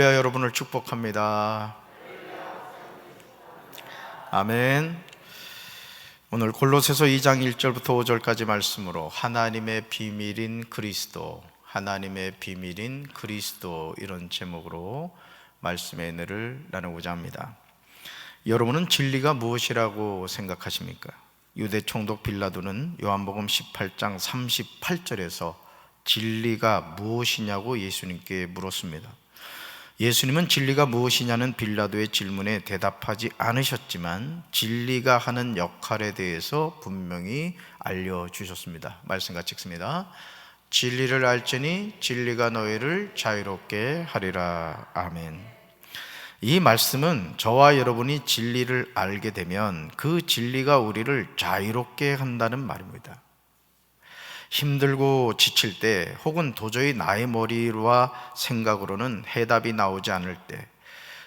여러분을 축복합니다. 아멘. 오늘 골로새서 2장 1절부터 5절까지 말씀으로 하나님의 비밀인 그리스도, 하나님의 비밀인 그리스도, 이런 제목으로 말씀의 은혜를 나누고자 합니다. 여러분은 진리가 무엇이라고 생각하십니까? 유대 총독 빌라도는 요한복음 18장 38절에서 진리가 무엇이냐고 예수님께 물었습니다. 예수님은 진리가 무엇이냐는 빌라도의 질문에 대답하지 않으셨지만 진리가 하는 역할에 대해서 분명히 알려주셨습니다. 말씀 같이 읽습니다. 진리를 알지니 진리가 너희를 자유롭게 하리라. 아멘. 이 말씀은 저와 여러분이 진리를 알게 되면 그 진리가 우리를 자유롭게 한다는 말입니다. 힘들고 지칠 때, 혹은 도저히 나의 머리와 생각으로는 해답이 나오지 않을 때,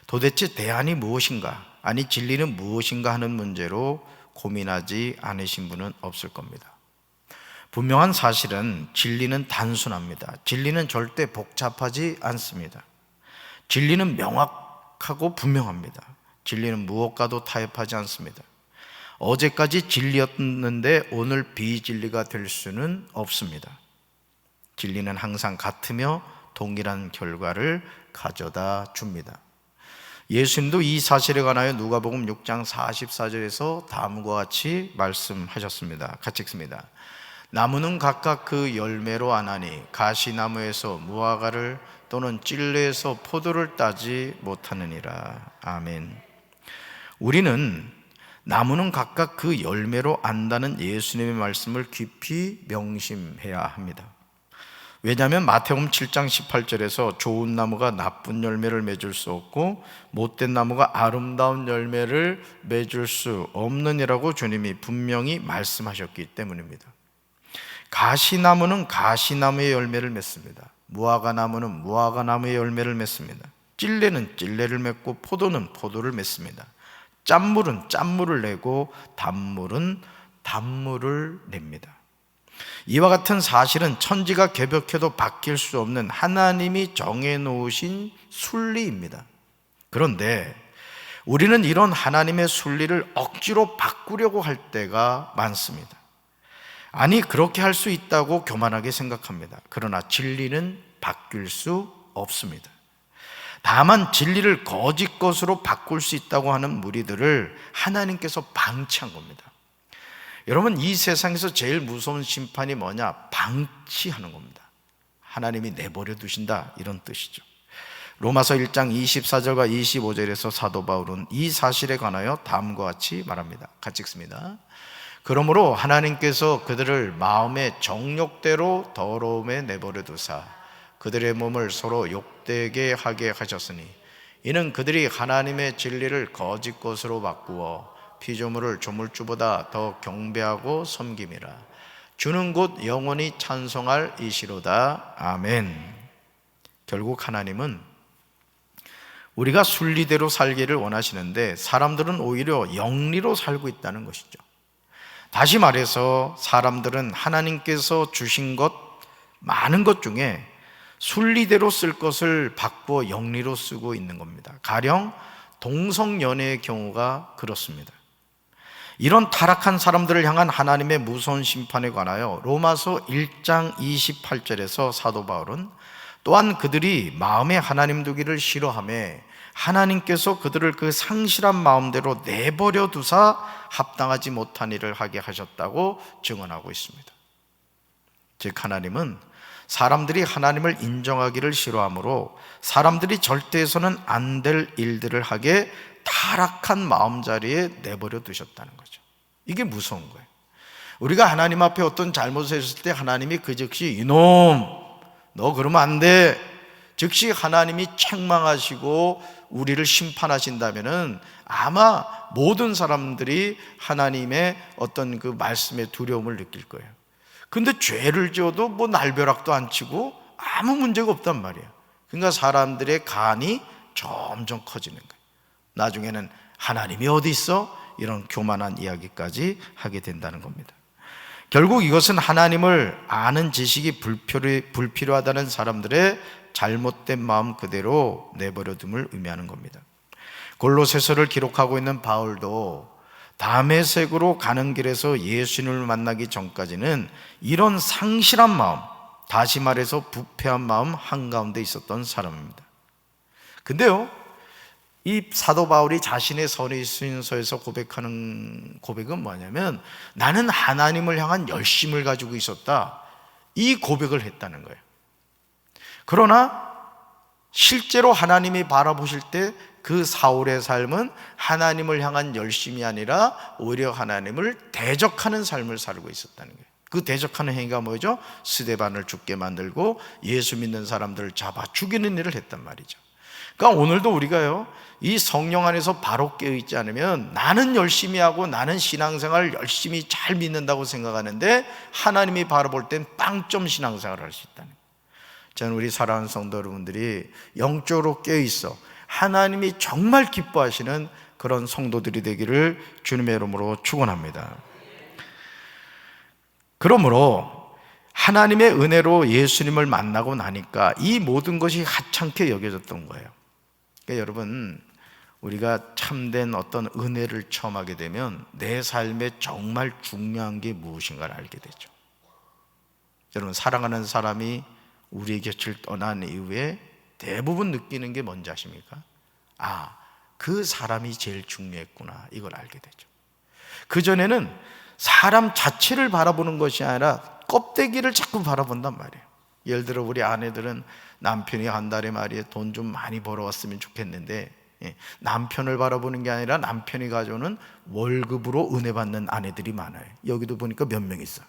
도대체 대안이 무엇인가, 아니 진리는 무엇인가 하는 문제로 고민하지 않으신 분은 없을 겁니다. 분명한 사실은 진리는 단순합니다. 진리는 절대 복잡하지 않습니다. 진리는 명확하고 분명합니다. 진리는 무엇과도 타협하지 않습니다. 어제까지 진리였는데 오늘 비진리가 될 수는 없습니다. 진리는 항상 같으며 동일한 결과를 가져다 줍니다. 예수님도 이 사실에 관하여 누가복음 6장 44절에서 다음과 같이 말씀하셨습니다. 같이 읽습니다. 나무는 각각 그 열매로 아나니 가시나무에서 무화과를 또는 찔레에서 포도를 따지 못하느니라. 아멘. 우리는 나무는 각각 그 열매로 안다는 예수님의 말씀을 깊이 명심해야 합니다. 왜냐하면 마태복음 7장 18절에서 좋은 나무가 나쁜 열매를 맺을 수 없고 못된 나무가 아름다운 열매를 맺을 수 없느니라고 주님이 분명히 말씀하셨기 때문입니다. 가시나무는 가시나무의 열매를 맺습니다. 무화과나무는 무화과나무의 열매를 맺습니다. 찔레는 찔레를 맺고 포도는 포도를 맺습니다. 짠물은 짠물을 내고 단물은 단물을 냅니다. 이와 같은 사실은 천지가 개벽해도 바뀔 수 없는 하나님이 정해놓으신 순리입니다. 그런데 우리는 이런 하나님의 순리를 억지로 바꾸려고 할 때가 많습니다. 아니, 그렇게 할 수 있다고 교만하게 생각합니다. 그러나 진리는 바뀔 수 없습니다. 다만 진리를 거짓 것으로 바꿀 수 있다고 하는 무리들을 하나님께서 방치한 겁니다. 여러분, 이 세상에서 제일 무서운 심판이 뭐냐? 방치하는 겁니다. 하나님이 내버려 두신다, 이런 뜻이죠. 로마서 1장 24절과 25절에서 사도 바울은 이 사실에 관하여 다음과 같이 말합니다. 같이 읽습니다. 그러므로 하나님께서 그들을 마음의 정욕대로 더러움에 내버려 두사 그들의 몸을 서로 욕되게 하게 하셨으니 이는 그들이 하나님의 진리를 거짓 것으로 바꾸어 피조물을 조물주보다 더 경배하고 섬김이라. 주는 곧 영원히 찬송할 이시로다. 아멘. 결국 하나님은 우리가 순리대로 살기를 원하시는데 사람들은 오히려 영리로 살고 있다는 것이죠. 다시 말해서 사람들은 하나님께서 주신 것, 많은 것 중에 순리대로 쓸 것을 바꾸어 영리로 쓰고 있는 겁니다. 가령 동성연애의 경우가 그렇습니다. 이런 타락한 사람들을 향한 하나님의 무서운 심판에 관하여 로마서 1장 28절에서 사도 바울은 또한 그들이 마음에 하나님 두기를 싫어하며 하나님께서 그들을 그 상실한 마음대로 내버려 두사 합당하지 못한 일을 하게 하셨다고 증언하고 있습니다. 즉, 하나님은 사람들이 하나님을 인정하기를 싫어하므로 사람들이 절대해서는 안 될 일들을 하게 타락한 마음자리에 내버려 두셨다는 거죠. 이게 무서운 거예요. 우리가 하나님 앞에 어떤 잘못을 했을 때 하나님이 그 즉시 이놈 너 그러면 안 돼, 즉시 하나님이 책망하시고 우리를 심판하신다면은 아마 모든 사람들이 하나님의 어떤 그 말씀의 두려움을 느낄 거예요. 근데 죄를 지어도 뭐 날벼락도 안 치고 아무 문제가 없단 말이에요. 그러니까 사람들의 간이 점점 커지는 거예요. 나중에는 하나님이 어디 있어? 이런 교만한 이야기까지 하게 된다는 겁니다. 결국 이것은 하나님을 아는 지식이 불필요하다는 사람들의 잘못된 마음 그대로 내버려둠을 의미하는 겁니다. 골로새서를 기록하고 있는 바울도 다메섹으로 가는 길에서 예수님을 만나기 전까지는 이런 상실한 마음, 다시 말해서 부패한 마음 한가운데 있었던 사람입니다. 근데요, 이 사도 바울이 자신의 서신서에서 고백하는 고백은 뭐냐면, 나는 하나님을 향한 열심을 가지고 있었다, 이 고백을 했다는 거예요. 그러나 실제로 하나님이 바라보실 때 그 사울의 삶은 하나님을 향한 열심이 아니라 오히려 하나님을 대적하는 삶을 살고 있었다는 거예요. 그 대적하는 행위가 뭐죠? 스데반을 죽게 만들고 예수 믿는 사람들을 잡아 죽이는 일을 했단 말이죠. 그러니까 오늘도 우리가요, 이 성령 안에서 바로 깨어있지 않으면 나는 열심히 하고 나는 신앙생활을 열심히 잘 믿는다고 생각하는데 하나님이 바라볼 땐 빵점 신앙생활을 할 수 있다는 거예요. 저는 우리 사랑하는 성도 여러분들이 영적으로 깨어있어 하나님이 정말 기뻐하시는 그런 성도들이 되기를 주님의 이름으로 축원합니다. 그러므로 하나님의 은혜로 예수님을 만나고 나니까 이 모든 것이 하찮게 여겨졌던 거예요. 그러니까 여러분, 우리가 참된 어떤 은혜를 처음 하게 되면 내 삶에 정말 중요한 게 무엇인가를 알게 되죠. 여러분, 사랑하는 사람이 우리의 곁을 떠난 이후에 대부분 느끼는 게 뭔지 아십니까? 아, 그 사람이 제일 중요했구나, 이걸 알게 되죠. 그전에는 사람 자체를 바라보는 것이 아니라 껍데기를 자꾸 바라본단 말이에요. 예를 들어 우리 아내들은 남편이 한 달에 말이에요, 돈 좀 많이 벌어왔으면 좋겠는데, 남편을 바라보는 게 아니라 남편이 가져오는 월급으로 은혜 받는 아내들이 많아요. 여기도 보니까 몇 명 있어요.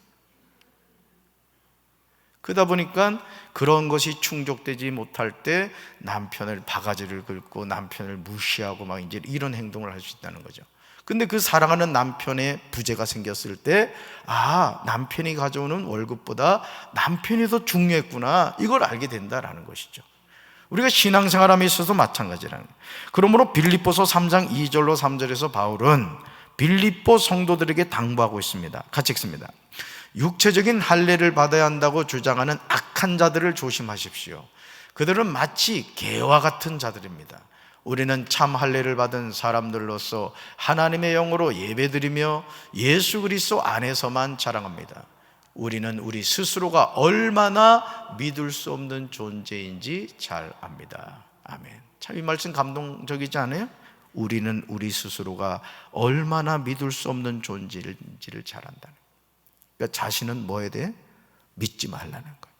그러다 보니까 그런 것이 충족되지 못할 때 남편을 바가지를 긁고 남편을 무시하고 막 이제 이런 행동을 할 수 있다는 거죠. 근데 그 사랑하는 남편의 부재가 생겼을 때, 아, 남편이 가져오는 월급보다 남편이 더 중요했구나, 이걸 알게 된다라는 것이죠. 우리가 신앙생활함에 있어서 마찬가지라는 거예요. 그러므로 빌립보서 3장 2절로 3절에서 바울은 빌립보 성도들에게 당부하고 있습니다. 같이 읽습니다. 육체적인 할례를 받아야 한다고 주장하는 악한 자들을 조심하십시오. 그들은 마치 개와 같은 자들입니다. 우리는 참 할례를 받은 사람들로서 하나님의 영으로 예배드리며 예수 그리스도 안에서만 자랑합니다. 우리는 우리 스스로가 얼마나 믿을 수 없는 존재인지 잘 압니다. 아멘. 참 이 말씀 감동적이지 않아요? 우리는 우리 스스로가 얼마나 믿을 수 없는 존재인지를 잘 안다는 거예요. 그러니까 자신은 뭐에 대해 믿지 말라는 거예요.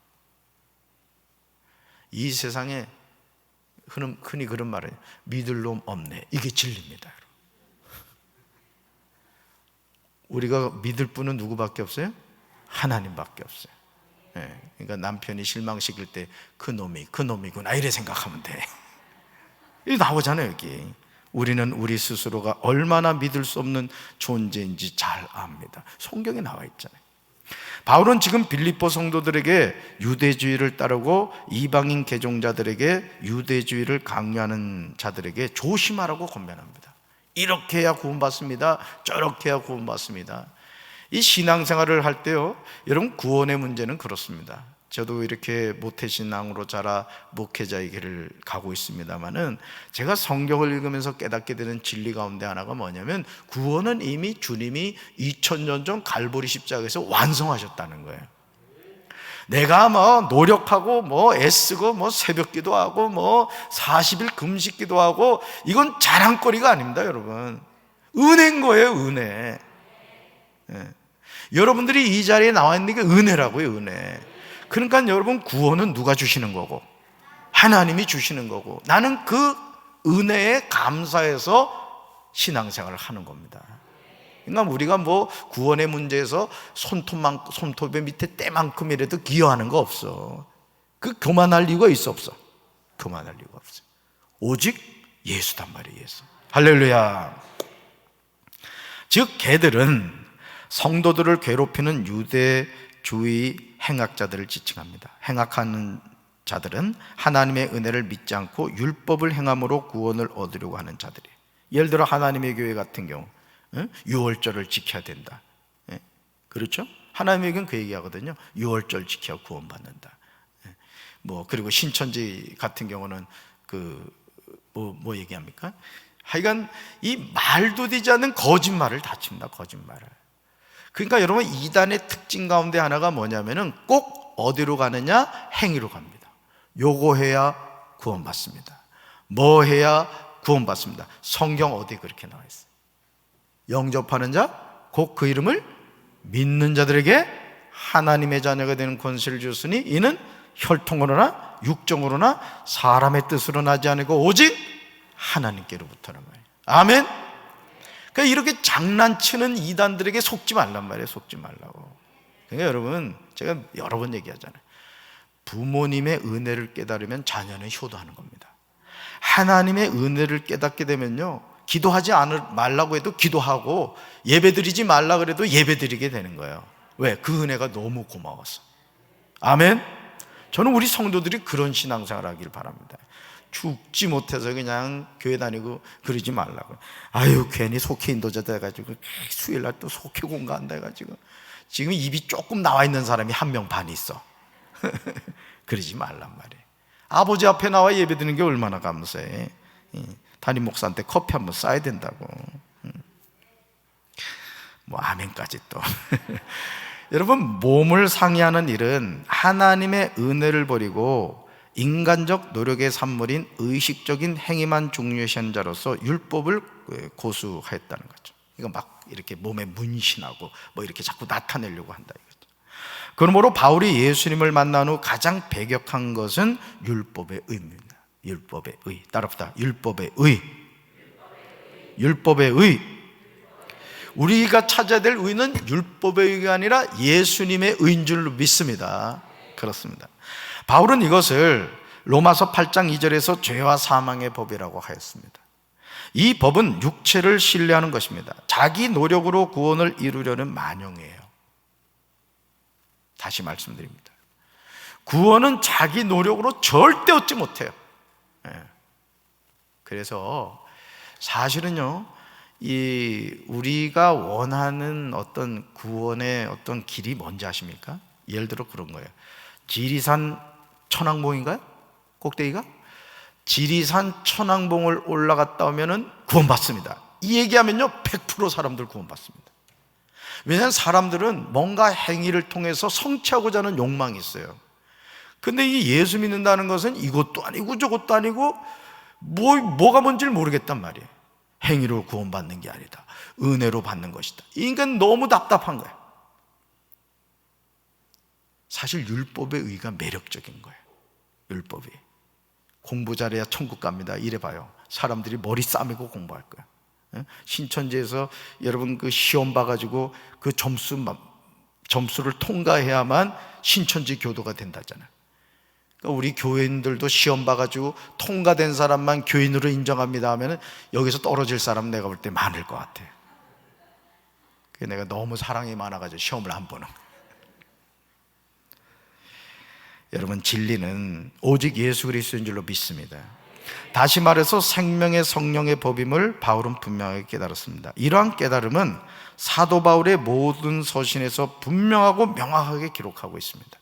이 세상에 흔히 그런 말을 해요. 믿을 놈 없네. 이게 진리입니다. 우리가 믿을 분은 누구밖에 없어요? 하나님밖에 없어요. 그러니까 남편이 실망시킬 때 그놈이구나 이래 생각하면 돼. 이게 나오잖아요. 여기 우리는 우리 스스로가 얼마나 믿을 수 없는 존재인지 잘 압니다. 성경에 나와 있잖아요. 바울은 지금 빌립보 성도들에게 유대주의를 따르고 이방인 개종자들에게 유대주의를 강요하는 자들에게 조심하라고 권면합니다. 이렇게 해야 구원받습니다, 저렇게 해야 구원받습니다. 이 신앙생활을 할 때요, 여러분, 구원의 문제는 그렇습니다. 저도 이렇게 모태신앙으로 자라 목회자의 길을 가고 있습니다만은, 제가 성경을 읽으면서 깨닫게 되는 진리 가운데 하나가 뭐냐면, 구원은 이미 주님이 2000년 전 갈보리 십자가에서 완성하셨다는 거예요. 내가 뭐 노력하고 애쓰고 새벽 기도하고 40일 금식 기도하고 이건 자랑거리가 아닙니다, 여러분. 은혜인 거예요, 은혜. 여러분들이 이 자리에 나와 있는 게 은혜라고요, 은혜. 그러니까 여러분, 구원은 누가 주시는 거고? 하나님이 주시는 거고, 나는 그 은혜에 감사해서 신앙생활을 하는 겁니다. 그러니까 우리가 구원의 문제에서 손톱의 밑에 때만큼이라도 기여하는 거 없어. 그 교만할 이유가 있어, 없어? 교만할 이유가 없어. 오직 예수단 말이에요, 예수. 할렐루야. 즉 개들은 성도들을 괴롭히는 유대주의 행악자들을 지칭합니다. 행악하는 자들은 하나님의 은혜를 믿지 않고 율법을 행함으로 구원을 얻으려고 하는 자들이에요. 예를 들어 하나님의 교회 같은 경우 유월절을 지켜야 된다. 그렇죠? 하나님의 교회는 그 얘기하거든요. 유월절 지켜야 구원받는다. 그리고 신천지 같은 경우는 뭐 얘기합니까? 하여간 이 말도 되지 않는 거짓말을 다 칩니다. 거짓말을. 그러니까 여러분, 이단의 특징 가운데 하나가 뭐냐면은 꼭 어디로 가느냐? 행위로 갑니다. 요거 해야 구원받습니다. 뭐 해야 구원받습니다. 성경 어디 그렇게 나와 있어요? 영접하는 자, 곧 그 이름을 믿는 자들에게 하나님의 자녀가 되는 권세를 주었으니 이는 혈통으로나 육정으로나 사람의 뜻으로 나지 않고 오직 하나님께로부터란 말이에요. 아멘. 그러니까 이렇게 장난치는 이단들에게 속지 말란 말이에요. 속지 말라고. 그러니까 여러분, 제가 여러 번 얘기하잖아요. 부모님의 은혜를 깨달으면 자녀는 효도하는 겁니다. 하나님의 은혜를 깨닫게 되면요, 기도하지 말라고 해도 기도하고 예배드리지 말라 그래도 예배드리게 되는 거예요. 왜? 그 은혜가 너무 고마워서. 아멘. 저는 우리 성도들이 그런 신앙생활 하길 바랍니다. 죽지 못해서 그냥 교회 다니고 그러지 말라고. 아유, 괜히 속회 인도자 돼가지고 수요일날 또 속회 공부한다 해가지고 지금 입이 조금 나와 있는 사람이 1명 반 있어. 그러지 말란 말이에요. 아버지 앞에 나와 예배 드리는 게 얼마나 감사해. 담임 목사한테 커피 한번 쏴야 된다고. 아멘까지 또. 여러분, 몸을 상해하는 일은 하나님의 은혜를 버리고 인간적 노력의 산물인 의식적인 행위만 중요시하는 자로서 율법을 고수하였다는 거죠. 이거 막 이렇게 몸에 문신하고 이렇게 자꾸 나타내려고 한다 이거죠. 그러므로 바울이 예수님을 만난 후 가장 배격한 것은 율법의 의입니다. 율법의 의. 따라합시다. 율법의 의. 율법의 의. 우리가 찾아야 될 의는 율법의 의가 아니라 예수님의 의인 줄로 믿습니다. 그렇습니다. 바울은 이것을 로마서 8장 2절에서 죄와 사망의 법이라고 하였습니다. 이 법은 육체를 신뢰하는 것입니다. 자기 노력으로 구원을 이루려는 만용이에요. 다시 말씀드립니다. 구원은 자기 노력으로 절대 얻지 못해요. 그래서 사실은요, 우리가 원하는 어떤 구원의 어떤 길이 뭔지 아십니까? 예를 들어 그런 거예요. 지리산 천왕봉인가요? 꼭대기가? 지리산 천왕봉을 올라갔다 오면은 구원받습니다. 이 얘기하면요, 100% 사람들 구원받습니다. 왜냐하면 사람들은 뭔가 행위를 통해서 성취하고자 하는 욕망이 있어요. 근데 이 예수 믿는다는 것은 이것도 아니고 저것도 아니고 뭐가 뭔지를 모르겠단 말이에요. 행위로 구원받는 게 아니다. 은혜로 받는 것이다. 이 인간 너무 답답한 거예요. 사실 율법의 의가 매력적인 거예요. 율법이. 공부 잘해야 천국 갑니다. 이래봐요. 사람들이 머리 싸매고 공부할 거예요. 신천지에서 여러분 그 시험 봐가지고 그 점수를 통과해야만 신천지 교도가 된다잖아요. 그러니까 우리 교인들도 시험 봐가지고 통과된 사람만 교인으로 인정합니다 하면 여기서 떨어질 사람 내가 볼 때 많을 것 같아요. 내가 너무 사랑이 많아가지고 시험을 안 보는. 여러분, 진리는 오직 예수 그리스도인 줄로 믿습니다. 다시 말해서 생명의 성령의 법임을 바울은 분명하게 깨달았습니다. 이러한 깨달음은 사도 바울의 모든 서신에서 분명하고 명확하게 기록하고 있습니다.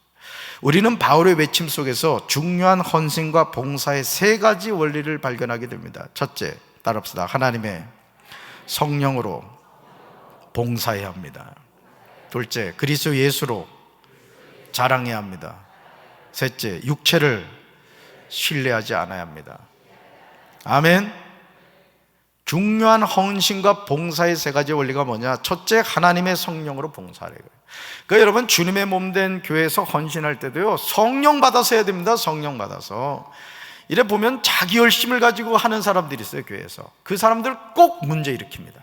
우리는 바울의 외침 속에서 중요한 헌신과 봉사의 3가지 원리를 발견하게 됩니다. 첫째, 따라합시다. 하나님의 성령으로 봉사해야 합니다. 둘째, 그리스도 예수로 자랑해야 합니다. 셋째, 육체를 신뢰하지 않아야 합니다. 아멘. 중요한 헌신과 봉사의 3가지 원리가 뭐냐? 첫째, 하나님의 성령으로 봉사하래요. 그러니까 여러분, 주님의 몸된 교회에서 헌신할 때도요, 성령 받아서 해야 됩니다. 성령 받아서. 이래 보면 자기 열심을 가지고 하는 사람들이 있어요. 교회에서. 그 사람들 꼭 문제 일으킵니다.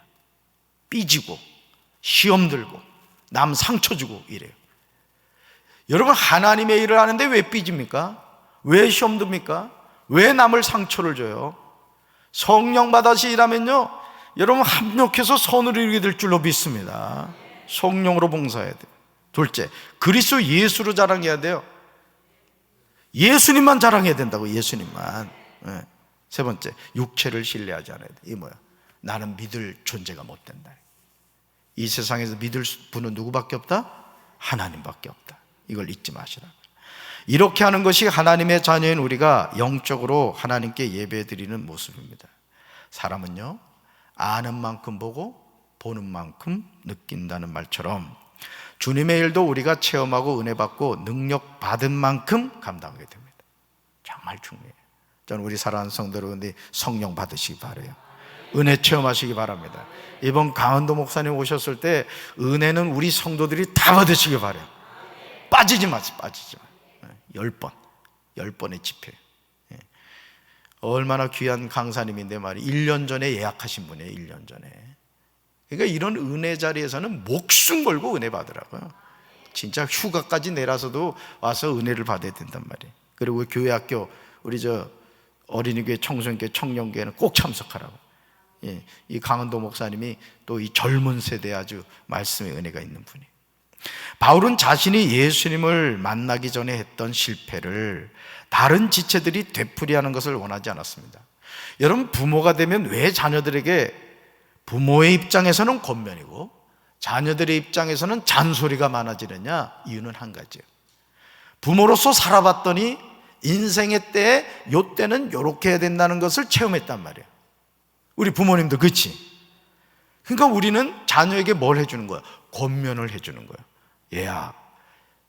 삐지고 시험 들고 남 상처 주고 이래요. 여러분, 하나님의 일을 하는데 왜 삐집니까? 왜 시험 듭니까? 왜 남을 상처를 줘요? 성령 받아서 일하면요, 여러분 합력해서 선을 이루게 될 줄로 믿습니다. 성령으로 봉사해야 돼요. 둘째, 그리스도 예수로 자랑해야 돼요. 예수님만 자랑해야 된다고. 예수님만. 세 번째, 육체를 신뢰하지 않아야 돼. 이게 뭐야? 나는 믿을 존재가 못 된다. 이 세상에서 믿을 분은 누구밖에 없다? 하나님밖에 없다. 이걸 잊지 마시라. 이렇게 하는 것이 하나님의 자녀인 우리가 영적으로 하나님께 예배드리는 모습입니다. 사람은요, 아는 만큼 보고 보는 만큼 느낀다는 말처럼 주님의 일도 우리가 체험하고 은혜 받고 능력 받은 만큼 감당하게 됩니다. 정말 중요해요. 저는 우리 사랑하는 성도 여러분들이 성령 받으시기 바라요. 은혜 체험하시기 바랍니다. 이번 강원도 목사님 오셨을 때 은혜는 우리 성도들이 다 받으시기 바라요. 빠지지 마세요. 빠지지 마세요. 10번의 집회. 얼마나 귀한 강사님인데 말이에요. 1년 전에 예약하신 분이에요. 1년 전에. 그러니까 이런 은혜 자리에서는 목숨 걸고 은혜 받으라고요. 진짜 휴가까지 내라서도 와서 은혜를 받아야 된단 말이에요. 그리고 교회 학교 우리 어린이교회, 청소년교회, 청년교회는 꼭 참석하라고. 이 강원도 목사님이 또 이 젊은 세대에 아주 말씀의 은혜가 있는 분이에요. 바울은 자신이 예수님을 만나기 전에 했던 실패를 다른 지체들이 되풀이하는 것을 원하지 않았습니다. 여러분, 부모가 되면 왜 자녀들에게 부모의 입장에서는 권면이고 자녀들의 입장에서는 잔소리가 많아지느냐? 이유는 한 가지예요. 부모로서 살아봤더니 인생의 때에 요 때는 요렇게 해야 된다는 것을 체험했단 말이에요. 우리 부모님도 그렇지. 그러니까 우리는 자녀에게 뭘 해주는 거야? 권면을 해주는 거야. 얘야,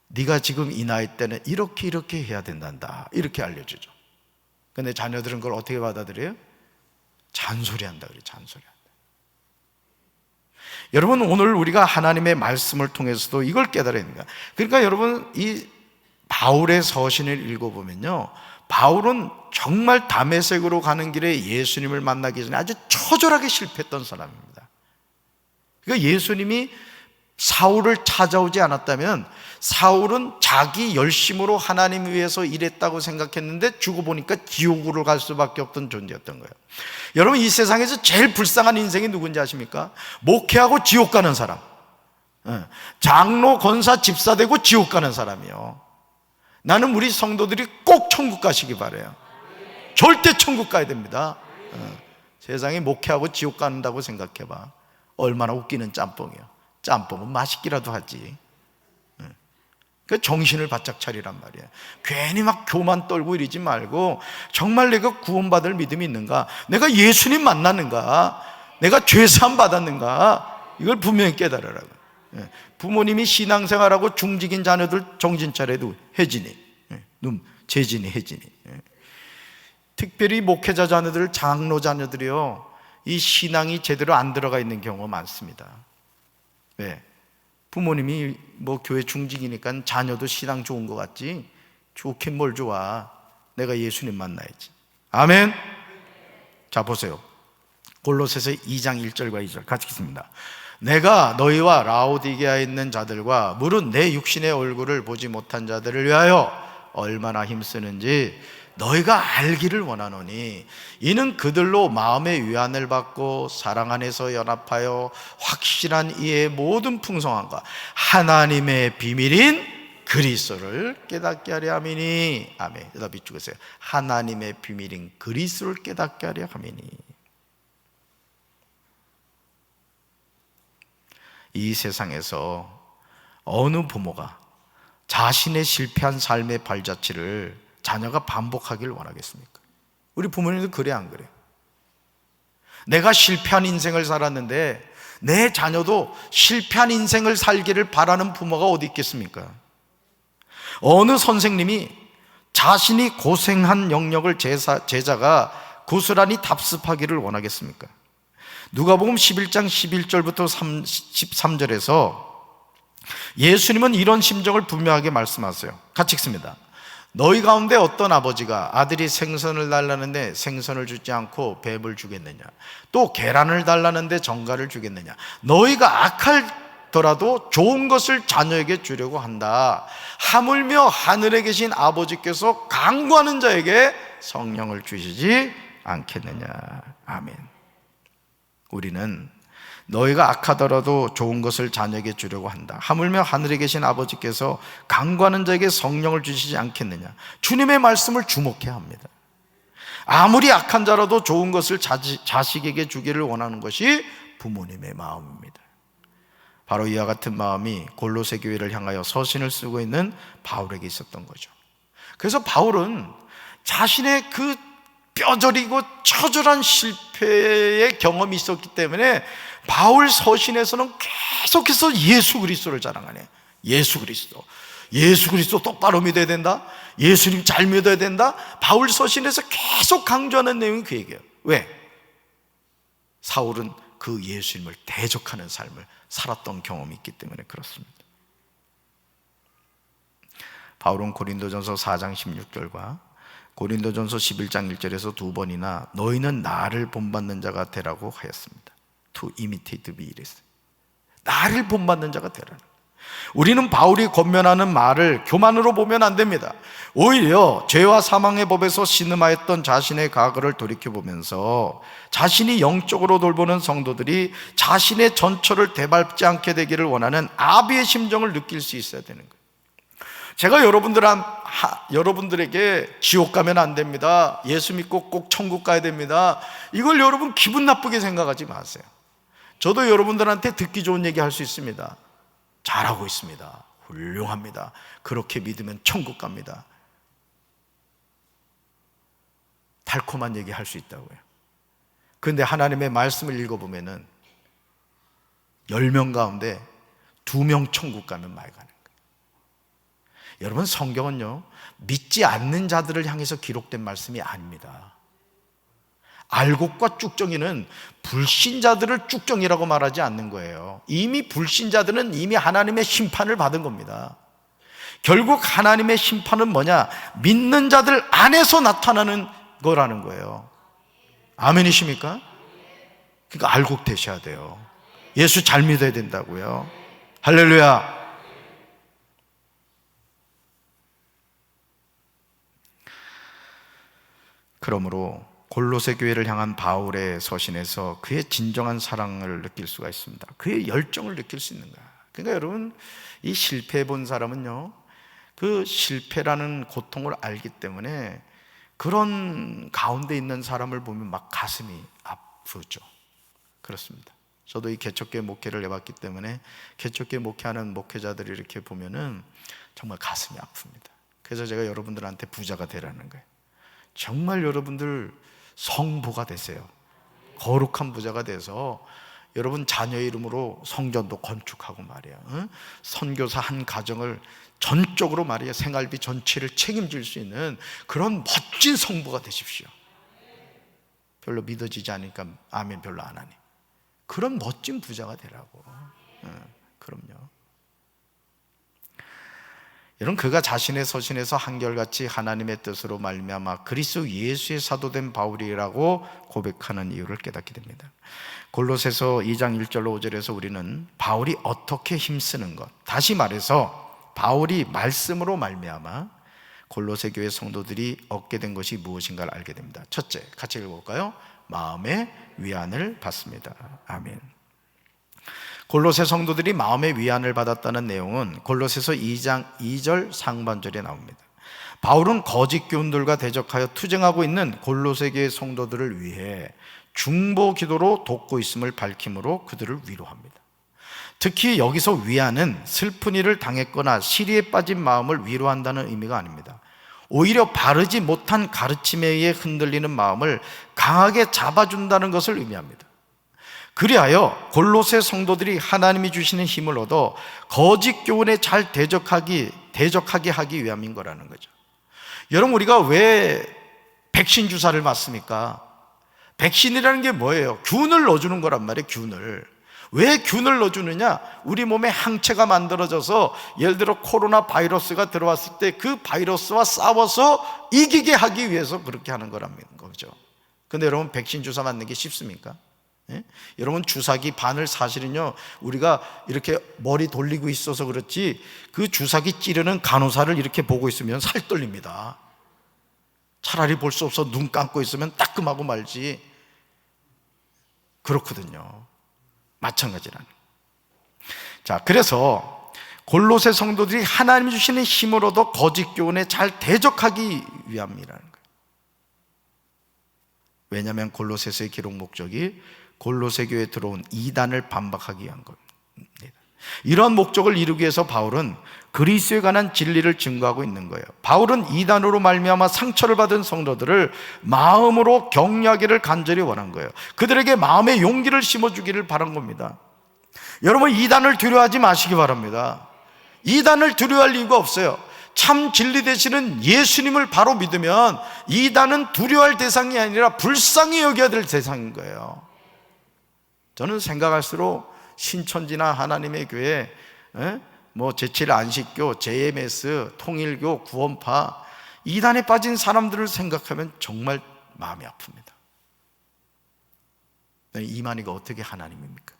네가 지금 이 나이 때는 이렇게 해야 된단다, 이렇게 알려주죠. 근데 자녀들은 그걸 어떻게 받아들여요? 잔소리한다 그래요. 잔소리한다. 여러분, 오늘 우리가 하나님의 말씀을 통해서도 이걸 깨달아야 됩니다. 그러니까 여러분, 이 바울의 서신을 읽어보면요, 바울은 정말 다메섹으로 가는 길에 예수님을 만나기 전에 아주 처절하게 실패했던 사람입니다. 그러니까 예수님이 사울을 찾아오지 않았다면 사울은 자기 열심으로 하나님 위해서 일했다고 생각했는데 죽어 보니까 지옥으로 갈 수밖에 없던 존재였던 거예요. 여러분, 이 세상에서 제일 불쌍한 인생이 누군지 아십니까? 목회하고 지옥 가는 사람, 장로, 권사, 집사 되고 지옥 가는 사람이요. 나는 우리 성도들이 꼭 천국 가시기 바라요. 절대 천국 가야 됩니다. 세상에 목회하고 지옥 간다고 생각해봐. 얼마나 웃기는 짬뽕이요. 짬뽕은 맛있기라도 하지. 그 정신을 바짝 차리란 말이야. 괜히 막 교만 떨고 이러지 말고 정말 내가 구원받을 믿음이 있는가, 내가 예수님 만났는가, 내가 죄사함 받았는가, 이걸 분명히 깨달으라고. 부모님이 신앙생활하고 중직인 자녀들 정신 차려도 혜진이, 재진이, 혜진이. 특별히 목회자 자녀들, 장로 자녀들이요, 이 신앙이 제대로 안 들어가 있는 경우가 많습니다. 왜? 부모님이 뭐 교회 중직이니까 자녀도 신앙 좋은 것 같지? 좋긴 뭘 좋아. 내가 예수님 만나야지. 아멘. 자, 보세요. 골로새서 2장 1절과 2절 같이 읽습니다. 내가 너희와 라오디게아에 있는 자들과 무릇 내 육신의 얼굴을 보지 못한 자들을 위하여 얼마나 힘쓰는지 너희가 알기를 원하노니 이는 그들로 마음의 위안을 받고 사랑 안에서 연합하여 확실한 이의 모든 풍성함과 하나님의 비밀인 그리스도를 깨닫게 하려 함이니. 아멘. 여기다 비추겠어요. 하나님의 비밀인 그리스도를 깨닫게 하려 함이니. 이 세상에서 어느 부모가 자신의 실패한 삶의 발자취를 자녀가 반복하기를 원하겠습니까? 우리 부모님도 그래, 안 그래요? 내가 실패한 인생을 살았는데 내 자녀도 실패한 인생을 살기를 바라는 부모가 어디 있겠습니까? 어느 선생님이 자신이 고생한 영역을 제자가 고스란히 답습하기를 원하겠습니까? 누가복음 11장 11절부터 13절에서 예수님은 이런 심정을 분명하게 말씀하세요. 같이 읽습니다. 너희 가운데 어떤 아버지가 아들이 생선을 달라는데 생선을 주지 않고 뱀을 주겠느냐? 또 계란을 달라는데 정갈을 주겠느냐? 너희가 악할더라도 좋은 것을 자녀에게 주려고 한다. 하물며 하늘에 계신 아버지께서 간구하는 자에게 성령을 주시지 않겠느냐? 아멘. 우리는 너희가 악하더라도 좋은 것을 자녀에게 주려고 한다. 하물며 하늘에 계신 아버지께서 간구하는 자에게 성령을 주시지 않겠느냐? 주님의 말씀을 주목해야 합니다. 아무리 악한 자라도 좋은 것을 자식에게 주기를 원하는 것이 부모님의 마음입니다. 바로 이와 같은 마음이 골로새 교회를 향하여 서신을 쓰고 있는 바울에게 있었던 거죠. 그래서 바울은 자신의 그 뼈저리고 처절한 실패의 경험이 있었기 때문에 바울 서신에서는 계속해서 예수 그리스도를 자랑하네. 예수 그리스도 똑바로 믿어야 된다, 예수님 잘 믿어야 된다. 바울 서신에서 계속 강조하는 내용이 그 얘기예요. 왜? 사울은 그 예수님을 대적하는 삶을 살았던 경험이 있기 때문에 그렇습니다. 바울은 고린도전서 4장 16절과 고린도전서 11장 1절에서 두 번이나 너희는 나를 본받는 자가 되라고 하였습니다. To imitate me 이랬어요. 나를 본받는 자가 되라는. 우리는 바울이 권면하는 말을 교만으로 보면 안 됩니다. 오히려 죄와 사망의 법에서 신음하였던 자신의 과거를 돌이켜보면서 자신이 영적으로 돌보는 성도들이 자신의 전처를 되밟지 않게 되기를 원하는 아비의 심정을 느낄 수 있어야 되는 거예요. 제가 여러분들에게 지옥 가면 안 됩니다, 예수 믿고 꼭 천국 가야 됩니다, 이걸 여러분 기분 나쁘게 생각하지 마세요. 저도 여러분들한테 듣기 좋은 얘기 할 수 있습니다. 잘하고 있습니다, 훌륭합니다, 그렇게 믿으면 천국 갑니다. 달콤한 얘기 할 수 있다고요. 그런데 하나님의 말씀을 읽어보면은 10명 가운데 2명 천국 가면 말 가는 거예요. 여러분, 성경은요 믿지 않는 자들을 향해서 기록된 말씀이 아닙니다. 알곡과 쭉정이는 불신자들을 쭉정이라고 말하지 않는 거예요. 이미 불신자들은 이미 하나님의 심판을 받은 겁니다. 결국 하나님의 심판은 뭐냐? 믿는 자들 안에서 나타나는 거라는 거예요. 아멘이십니까? 그러니까 알곡 되셔야 돼요. 예수 잘 믿어야 된다고요. 할렐루야. 그러므로 골로새 교회를 향한 바울의 서신에서 그의 진정한 사랑을 느낄 수가 있습니다. 그의 열정을 느낄 수 있는 거야. 그러니까 여러분, 이 실패해 본 사람은요 그 실패라는 고통을 알기 때문에 그런 가운데 있는 사람을 보면 막 가슴이 아프죠. 그렇습니다. 저도 이 개척교회 목회를 해봤기 때문에 개척교회 목회하는 목회자들이 이렇게 보면은 정말 가슴이 아픕니다. 그래서 제가 여러분들한테 부자가 되라는 거예요. 정말 여러분들 성부가 되세요. 거룩한 부자가 돼서 여러분 자녀 이름으로 성전도 건축하고 말이에요. 선교사 한 가정을 전적으로 말이에요 생활비 전체를 책임질 수 있는 그런 멋진 성부가 되십시오. 별로 믿어지지 않으니까 아멘 별로 안 하니. 그런 멋진 부자가 되라고. 그럼요. 여러분, 그가 자신의 서신에서 한결같이 하나님의 뜻으로 말미암아 그리스도 예수의 사도된 바울이라고 고백하는 이유를 깨닫게 됩니다. 골로새서 2장 1절로 5절에서 우리는 바울이 어떻게 힘쓰는 것, 다시 말해서 바울이 말씀으로 말미암아 골로새 교회 성도들이 얻게 된 것이 무엇인가를 알게 됩니다. 첫째, 같이 읽어볼까요? 마음의 위안을 받습니다. 아멘. 골로새 성도들이 마음의 위안을 받았다는 내용은 골로새서 2장 2절 상반절에 나옵니다. 바울은 거짓 교훈들과 대적하여 투쟁하고 있는 골로새 교회 성도들을 위해 중보 기도로 돕고 있음을 밝힘으로 그들을 위로합니다. 특히 여기서 위안은 슬픈 일을 당했거나 시리에 빠진 마음을 위로한다는 의미가 아닙니다. 오히려 바르지 못한 가르침에 의해 흔들리는 마음을 강하게 잡아준다는 것을 의미합니다. 그리하여 골로새 성도들이 하나님이 주시는 힘을 얻어 거짓 교훈에 잘 대적하게 하기 위함인 거라는 거죠. 여러분, 우리가 왜 백신 주사를 맞습니까? 백신이라는 게 뭐예요? 균을 넣어주는 거란 말이에요. 균을. 왜 균을 넣어주느냐? 우리 몸에 항체가 만들어져서 예를 들어 코로나 바이러스가 들어왔을 때 그 바이러스와 싸워서 이기게 하기 위해서 그렇게 하는 거라는 거죠. 근데 여러분, 백신 주사 맞는 게 쉽습니까? 예? 여러분, 주사기 바늘 사실은요 우리가 이렇게 머리 돌리고 있어서 그렇지 그 주사기 찌르는 간호사를 이렇게 보고 있으면 살 떨립니다. 차라리 볼 수 없어 눈 감고 있으면 따끔하고 말지. 그렇거든요. 마찬가지라는. 자, 그래서 골로새 성도들이 하나님이 주시는 힘으로도 거짓 교훈에 잘 대적하기 위함이라는 거예요. 왜냐하면 골로새서의 기록 목적이 골로새 교회에 들어온 이단을 반박하기 위한 겁니다. 이러한 목적을 이루기 위해서 바울은 그리스도에 관한 진리를 증거하고 있는 거예요. 바울은 이단으로 말미암아 상처를 받은 성도들을 마음으로 격려하기를 간절히 원한 거예요. 그들에게 마음의 용기를 심어주기를 바란 겁니다. 여러분, 이단을 두려워하지 마시기 바랍니다. 이단을 두려워할 이유가 없어요. 참 진리 되시는 예수님을 바로 믿으면 이단은 두려워할 대상이 아니라 불쌍히 여겨야 될 대상인 거예요. 저는 생각할수록 신천지나 하나님의 교회, 제7 안식교, JMS, 통일교, 구원파, 이단에 빠진 사람들을 생각하면 정말 마음이 아픕니다. 이만희가 어떻게 하나님입니까?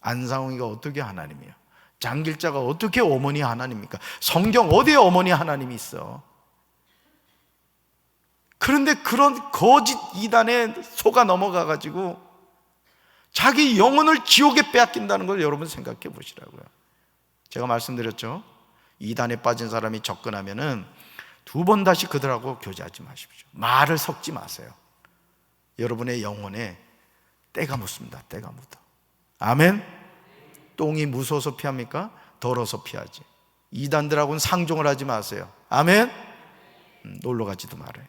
안상홍이가 어떻게 하나님이에요? 장길자가 어떻게 어머니 하나님입니까? 성경 어디에 어머니 하나님이 있어? 그런데 그런 거짓 이단에 속아 넘어가가지고 자기 영혼을 지옥에 빼앗긴다는 걸 여러분 생각해 보시라고요. 제가 말씀드렸죠. 이단에 빠진 사람이 접근하면은 2번 다시 그들하고 교제하지 마십시오. 말을 섞지 마세요. 여러분의 영혼에 때가 묻습니다. 때가 묻어. 아멘. 똥이 무서워서 피합니까? 더러워서 피하지. 이단들하고는 상종을 하지 마세요. 아멘. 놀러 가지도 말아요.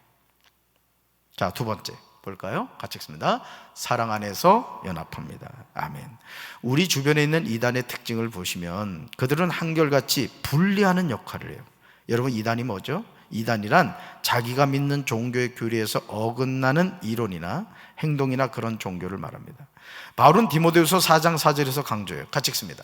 자, 2번째 볼까요? 같이 읽습니다. 사랑 안에서 연합합니다. 아멘. 우리 주변에 있는 이단의 특징을 보시면 그들은 한결같이 분리하는 역할을 해요. 여러분, 이단이 뭐죠? 이단이란 자기가 믿는 종교의 교리에서 어긋나는 이론이나 행동이나 그런 종교를 말합니다. 바울은 디모데후서 4장 4절에서 강조해요. 같이 읽습니다.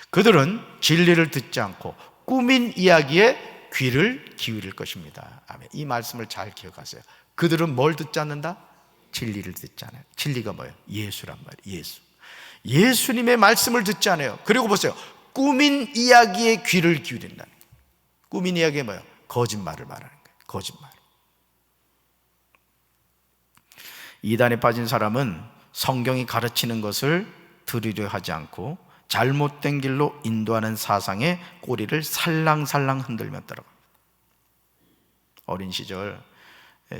그들은 진리를 듣지 않고 꾸민 이야기에 귀를 기울일 것입니다. 아멘. 이 말씀을 잘 기억하세요. 그들은 뭘 듣지 않는다? 진리를 듣지 않아요. 진리가 뭐예요? 예수란 말이에요. 예수. 예수님의 말씀을 듣지 않아요. 그리고 보세요. 꾸민 이야기에 귀를 기울인다는 거예요. 꾸민 이야기가 뭐예요? 거짓말을 말하는 거예요. 거짓말. 이단에 빠진 사람은 성경이 가르치는 것을 들으려 하지 않고 잘못된 길로 인도하는 사상에 꼬리를 살랑살랑 흔들며 따라갑니다. 어린 시절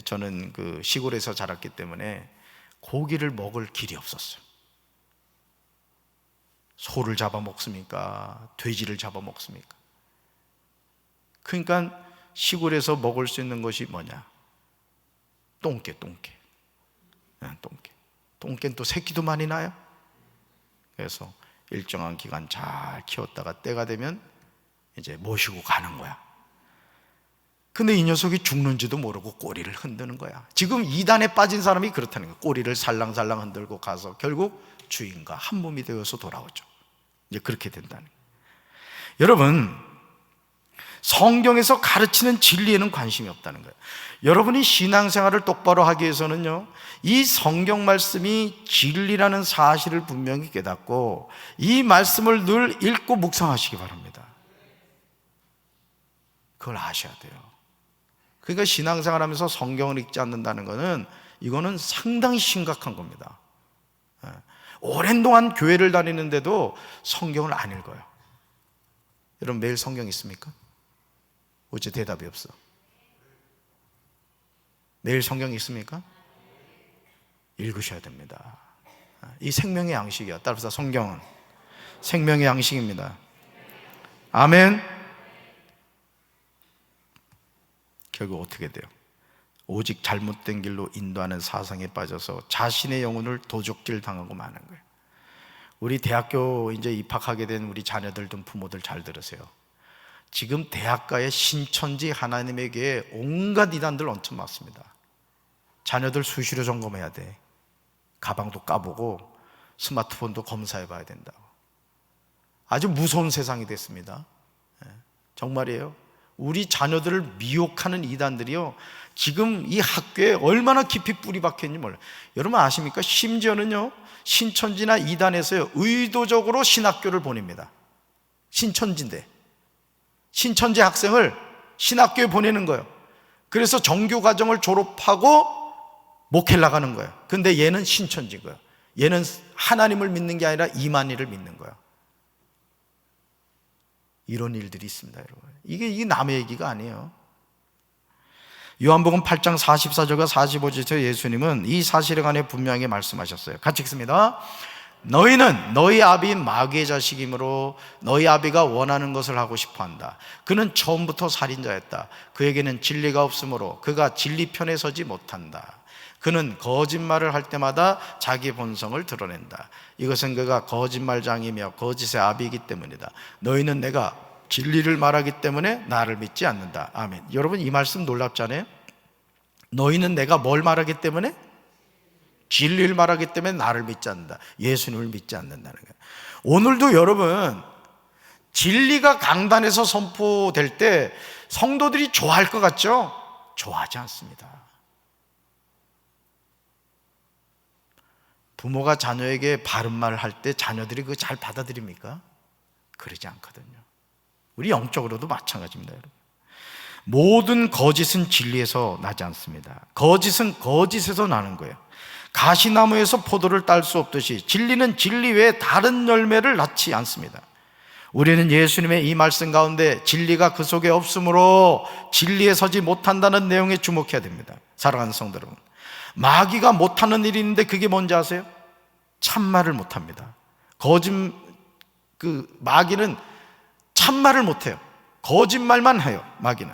저는 그 시골에서 자랐기 때문에 고기를 먹을 길이 없었어요. 소를 잡아먹습니까? 돼지를 잡아먹습니까? 그러니까 시골에서 먹을 수 있는 것이 뭐냐? 똥개. 똥개는 또 새끼도 많이 나요. 그래서 일정한 기간 잘 키웠다가 때가 되면 이제 모시고 가는 거야. 근데 이 녀석이 죽는지도 모르고 꼬리를 흔드는 거야. 지금 이단에 빠진 사람이 그렇다는 거야. 꼬리를 살랑살랑 흔들고 가서 결국 주인과 한 몸이 되어서 돌아오죠. 이제 그렇게 된다는 거예요. 여러분, 성경에서 가르치는 진리에는 관심이 없다는 거예요. 여러분이 신앙생활을 똑바로 하기 위해서는요, 이 성경 말씀이 진리라는 사실을 분명히 깨닫고 이 말씀을 늘 읽고 묵상하시기 바랍니다. 그걸 아셔야 돼요. 그러니까 신앙생활 하면서 성경을 읽지 않는다는 것은 이거는 상당히 심각한 겁니다. 오랜 동안 교회를 다니는데도 성경을 안 읽어요. 여러분, 매일 성경 있습니까? 어째 대답이 없어? 매일 성경 있습니까? 읽으셔야 됩니다. 이 생명의 양식이야. 따라서 성경은 생명의 양식입니다. 아멘. 결국 어떻게 돼요? 오직 잘못된 길로 인도하는 사상에 빠져서 자신의 영혼을 도적질 당하고 마는 거예요. 우리 대학교 이제 입학하게 된 우리 자녀들 등 부모들 잘 들으세요. 지금 대학가의 신천지 하나님에게 온갖 이단들 엄청 많습니다. 자녀들 수시로 점검해야 돼. 가방도 까보고 스마트폰도 검사해 봐야 된다고. 아주 무서운 세상이 됐습니다. 정말이에요. 우리 자녀들을 미혹하는 이단들이요, 지금 이 학교에 얼마나 깊이 뿌리 박혔는지 몰라요. 여러분 아십니까? 심지어는요, 신천지나 이단에서요, 의도적으로 신학교를 보냅니다. 신천지인데 신천지 학생을 신학교에 보내는 거예요. 그래서 정규과정을 졸업하고 목회를 나가는 거예요. 근데 얘는 신천지인 거예요. 얘는 하나님을 믿는 게 아니라 이만희를 믿는 거예요. 이런 일들이 있습니다, 여러분. 이게 남의 얘기가 아니에요. 요한복음 8장 44절과 45절에서 예수님은 이 사실에 관해 분명히 말씀하셨어요. 같이 읽습니다. 너희는 너희 아비인 마귀의 자식이므로 너희 아비가 원하는 것을 하고 싶어한다. 그는 처음부터 살인자였다. 그에게는 진리가 없으므로 그가 진리 편에 서지 못한다. 그는 거짓말을 할 때마다 자기 본성을 드러낸다. 이것은 그가 거짓말장이며 거짓의 아비이기 때문이다. 너희는 내가 진리를 말하기 때문에 나를 믿지 않는다. 아멘. 여러분, 이 말씀 놀랍잖아요. 너희는 내가 뭘 말하기 때문에? 진리를 말하기 때문에 나를 믿지 않는다. 예수님을 믿지 않는다는 거예요. 오늘도 여러분, 진리가 강단에서 선포될 때 성도들이 좋아할 것 같죠? 좋아하지 않습니다. 부모가 자녀에게 바른 말을 할 때 자녀들이 그거 잘 받아들입니까? 그러지 않거든요. 우리 영적으로도 마찬가지입니다, 여러분. 모든 거짓은 진리에서 나지 않습니다. 거짓은 거짓에서 나는 거예요. 가시나무에서 포도를 딸 수 없듯이 진리는 진리 외에 다른 열매를 낳지 않습니다. 우리는 예수님의 이 말씀 가운데 진리가 그 속에 없으므로 진리에 서지 못한다는 내용에 주목해야 됩니다. 사랑하는 성도 여러분, 마귀가 못하는 일이 있는데 그게 뭔지 아세요? 참말을 못합니다. 마귀는 참말을 못해요. 거짓말만 해요, 마귀는.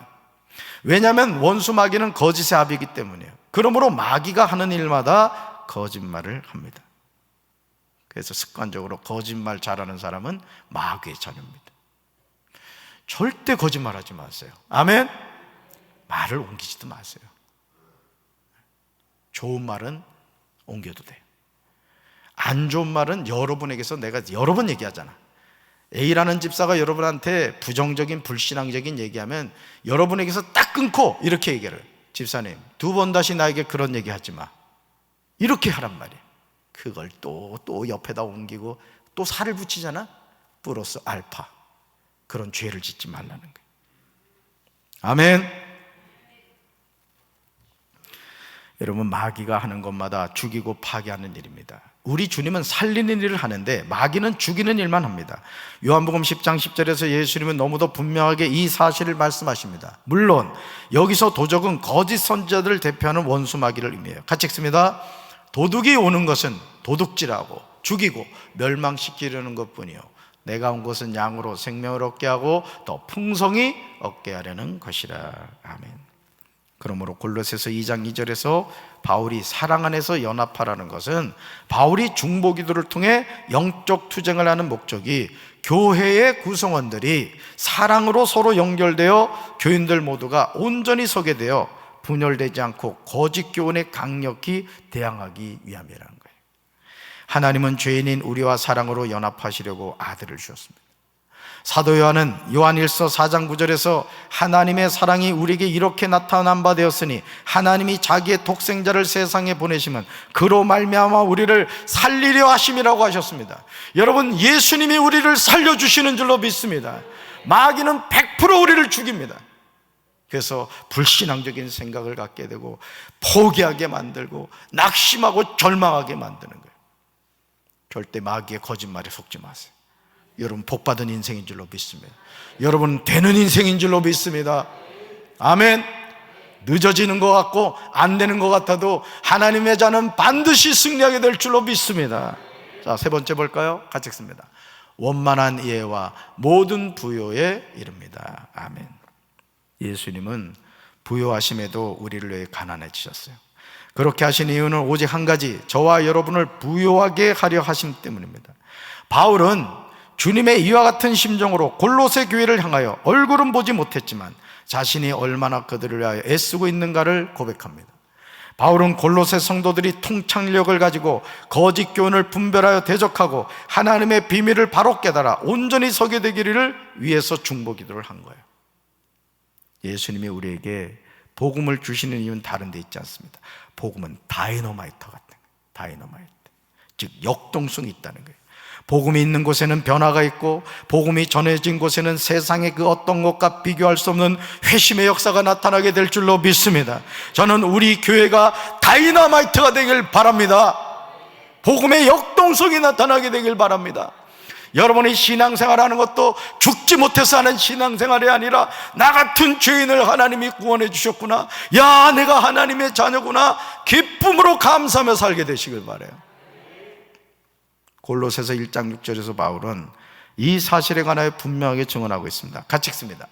왜냐하면 원수 마귀는 거짓의 아비이기 때문이에요. 그러므로 마귀가 하는 일마다 거짓말을 합니다. 그래서 습관적으로 거짓말 잘하는 사람은 마귀의 자녀입니다. 절대 거짓말하지 마세요. 아멘? 말을 옮기지도 마세요. 좋은 말은 옮겨도 돼요. 안 좋은 말은 여러분에게서 내가 여러 번 얘기하잖아. A라는 집사가 여러분한테 부정적인 불신앙적인 얘기하면 여러분에게서 딱 끊고 이렇게 얘기를 해요. 집사님, 2번 다시 나에게 그런 얘기 하지 마. 이렇게 하란 말이에요. 그걸 또 옆에다 옮기고 또 살을 붙이잖아. 플러스 알파. 그런 죄를 짓지 말라는 거예요. 아멘. 여러분, 마귀가 하는 것마다 죽이고 파괴하는 일입니다. 우리 주님은 살리는 일을 하는데 마귀는 죽이는 일만 합니다. 요한복음 10장 10절에서 예수님은 너무도 분명하게 이 사실을 말씀하십니다. 물론 여기서 도적은 거짓 선지자들을 대표하는 원수 마귀를 의미해요. 같이 읽습니다. 도둑이 오는 것은 도둑질하고 죽이고 멸망시키려는 것뿐이요, 내가 온 것은 양으로 생명을 얻게 하고 더 풍성히 얻게 하려는 것이라. 아멘. 그러므로 골로새서 2장 2절에서 바울이 사랑 안에서 연합하라는 것은 바울이 중보기도를 통해 영적 투쟁을 하는 목적이 교회의 구성원들이 사랑으로 서로 연결되어 교인들 모두가 온전히 서게 되어 분열되지 않고 거짓 교훈에 강력히 대항하기 위함이라는 거예요. 하나님은 죄인인 우리와 사랑으로 연합하시려고 아들을 주셨습니다. 사도 요한은 요한일서 4장 9절에서 하나님의 사랑이 우리에게 이렇게 나타난 바 되었으니 하나님이 자기의 독생자를 세상에 보내시면 그로 말미암아 우리를 살리려 하심이라고 하셨습니다. 여러분, 예수님이 우리를 살려주시는 줄로 믿습니다. 마귀는 100% 우리를 죽입니다. 그래서 불신앙적인 생각을 갖게 되고 포기하게 만들고 낙심하고 절망하게 만드는 거예요. 절대 마귀의 거짓말에 속지 마세요. 여러분, 복받은 인생인 줄로 믿습니다. 여러분, 되는 인생인 줄로 믿습니다. 아멘. 늦어지는 것 같고 안 되는 것 같아도 하나님의 자는 반드시 승리하게 될 줄로 믿습니다. 자, 세 번째 볼까요? 같이 읽습니다. 원만한 이해와 모든 부요에 이릅니다. 아멘. 예수님은 부요하심에도 우리를 위해 가난해지셨어요. 그렇게 하신 이유는 오직 한 가지, 저와 여러분을 부요하게 하려 하심 때문입니다. 바울은 주님의 이와 같은 심정으로 골로새 교회를 향하여 얼굴은 보지 못했지만 자신이 얼마나 그들을 위하여 애쓰고 있는가를 고백합니다. 바울은 골로새 성도들이 통찰력을 가지고 거짓 교훈을 분별하여 대적하고 하나님의 비밀을 바로 깨달아 온전히 서게 되기를 위해서 중보기도를 한 거예요. 예수님이 우리에게 복음을 주시는 이유는 다른 데 있지 않습니다. 복음은 다이너마이터 같은 거예요. 다이너마이트, 즉 역동성이 있다는 거예요. 복음이 있는 곳에는 변화가 있고 복음이 전해진 곳에는 세상의 그 어떤 것과 비교할 수 없는 회심의 역사가 나타나게 될 줄로 믿습니다. 저는 우리 교회가 다이너마이트가 되길 바랍니다. 복음의 역동성이 나타나게 되길 바랍니다. 여러분이 신앙생활하는 것도 죽지 못해서 하는 신앙생활이 아니라 나 같은 죄인을 하나님이 구원해 주셨구나, 야, 내가 하나님의 자녀구나, 기쁨으로 감사하며 살게 되시길 바라요. 골로새서 1장 6절에서 바울은 이 사실에 관하여 분명하게 증언하고 있습니다. 같이 읽습니다.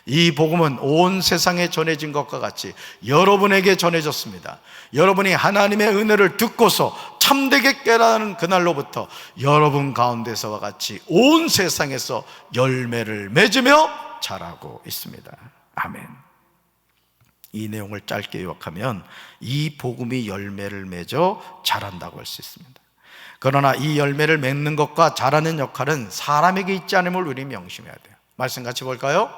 이 복음은 온 세상에 전해진 것과 같이 여러분에게 전해졌습니다. 여러분이 하나님의 은혜를 듣고서 참되게 깨달은 그날로부터 여러분 가운데서와 같이 온 세상에서 열매를 맺으며 자라고 있습니다. 아멘. 이 내용을 짧게 요약하면 이 복음이 열매를 맺어 자란다고 할 수 있습니다. 그러나 이 열매를 맺는 것과 자라는 역할은 사람에게 있지 않음을 우리 명심해야 돼요. 말씀 같이 볼까요?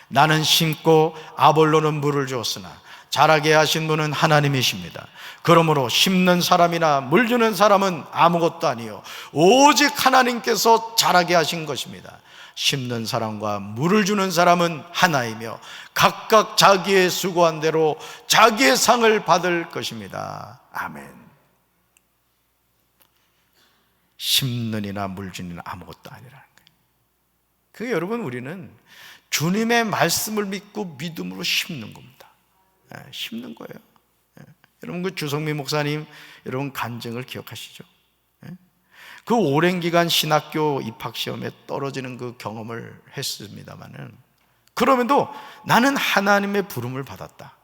나는 심고 아볼로는 물을 주었으나 자라게 하신 분은 하나님이십니다. 그러므로 심는 사람이나 물 주는 사람은 아무것도 아니요 오직 하나님께서 자라게 하신 것입니다. 심는 사람과 물을 주는 사람은 하나이며 각각 자기의 수고한 대로 자기의 상을 받을 것입니다. 아멘. 심는 이나 물 주는 이나 아무것도 아니라는 거예요. 그게 여러분, 우리는 주님의 말씀을 믿고 믿음으로 심는 겁니다. 심는 거예요. 여러분, 그 주성미 목사님 여러분 간증을 기억하시죠? 그 오랜 기간 신학교 입학시험에 떨어지는 그 경험을 했습니다마는, 그럼에도 나는 하나님의 부름을 받았다,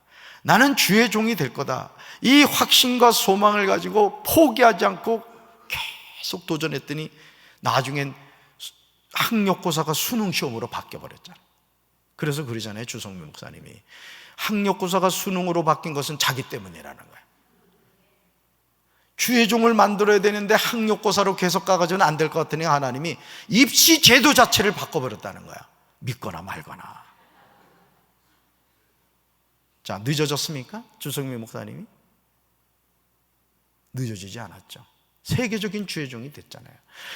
나는 주의 종이 될 거다, 이 확신과 소망을 가지고 포기하지 않고 계속 도전했더니 나중엔 학력고사가 수능시험으로 바뀌어버렸잖아요. 그래서 그러잖아요, 주성미 목사님이. 학력고사가 수능으로 바뀐 것은 자기 때문이라는 거예요. 주의 종을 만들어야 되는데 학력고사로 계속 가가지고는 안 될 것 같으니 하나님이 입시 제도 자체를 바꿔버렸다는 거야. 믿거나 말거나. 자, 늦어졌습니까? 주성미 목사님이? 늦어지지 않았죠. 세계적인 주의 종이 됐잖아요.